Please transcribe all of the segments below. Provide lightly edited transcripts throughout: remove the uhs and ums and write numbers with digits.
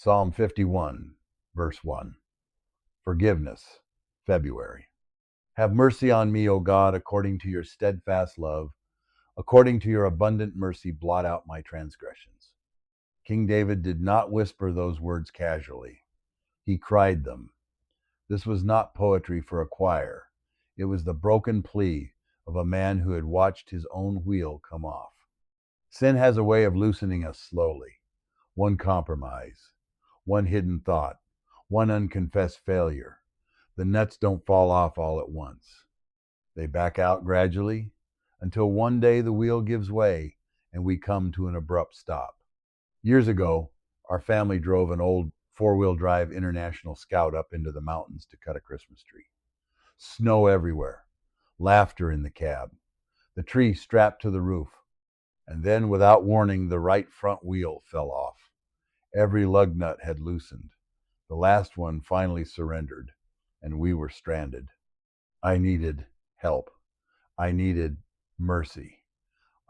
Psalm 51, verse 1. Forgiveness, February. Have mercy on me, O God, according to your steadfast love. According to your abundant mercy, blot out my transgressions. King David did not whisper those words casually. He cried them. This was not poetry for a choir. It was the broken plea of a man who had watched his own wheel come off. Sin has a way of loosening us slowly. One compromise, one hidden thought, one unconfessed failure. The nuts don't fall off all at once. They back out gradually until one day the wheel gives way and we come to an abrupt stop. Years ago, our family drove an old four-wheel drive International Scout up into the mountains to cut a Christmas tree. Snow everywhere, laughter in the cab, the tree strapped to the roof, and then without warning the right front wheel fell off. Every lug nut had loosened. The last one finally surrendered, and we were stranded. I needed help. I needed mercy.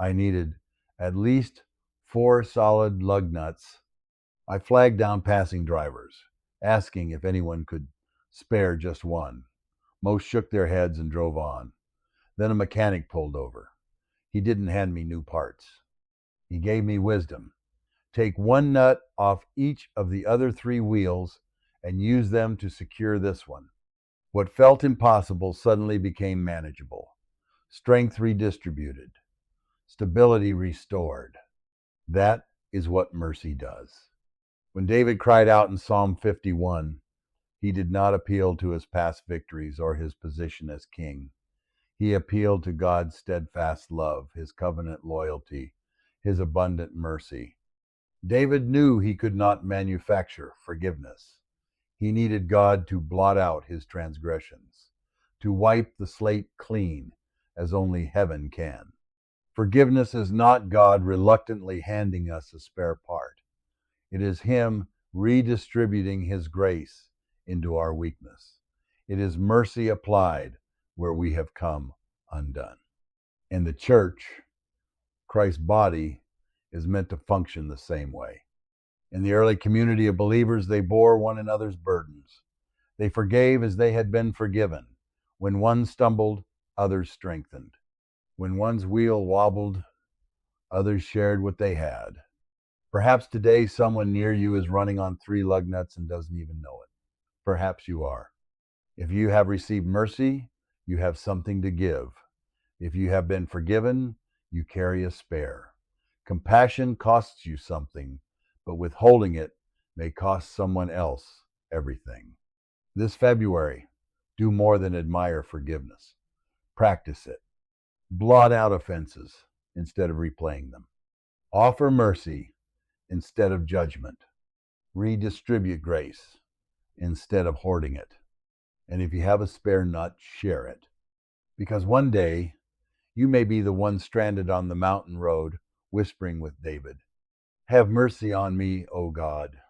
I needed at least 4 solid lug nuts. I flagged down passing drivers, asking if anyone could spare just one. Most shook their heads and drove on. Then a mechanic pulled over. He didn't hand me new parts. He gave me wisdom. Take one nut off each of the other 3 wheels and use them to secure this one. What felt impossible suddenly became manageable. Strength redistributed. Stability restored. That is what mercy does. When David cried out in Psalm 51, he did not appeal to his past victories or his position as king. He appealed to God's steadfast love, his covenant loyalty, his abundant mercy. David knew he could not manufacture forgiveness. He needed God to blot out his transgressions, to wipe the slate clean as only heaven can. Forgiveness is not God reluctantly handing us a spare part. It is him redistributing his grace into our weakness. It is mercy applied where we have come undone. In the church, Christ's body is meant to function the same way. In the early community of believers, they bore one another's burdens. They forgave as they had been forgiven. When one stumbled, others strengthened. When one's wheel wobbled, others shared what they had. Perhaps today someone near you is running on 3 lug nuts and doesn't even know it. Perhaps you are. If you have received mercy, you have something to give. If you have been forgiven, you carry a spare. Compassion costs you something, but withholding it may cost someone else everything. This February, do more than admire forgiveness. Practice it. Blot out offenses instead of replaying them. Offer mercy instead of judgment. Redistribute grace instead of hoarding it. And if you have a spare nut, share it. Because one day, you may be the one stranded on the mountain road, whispering with David, "Have mercy on me, O God.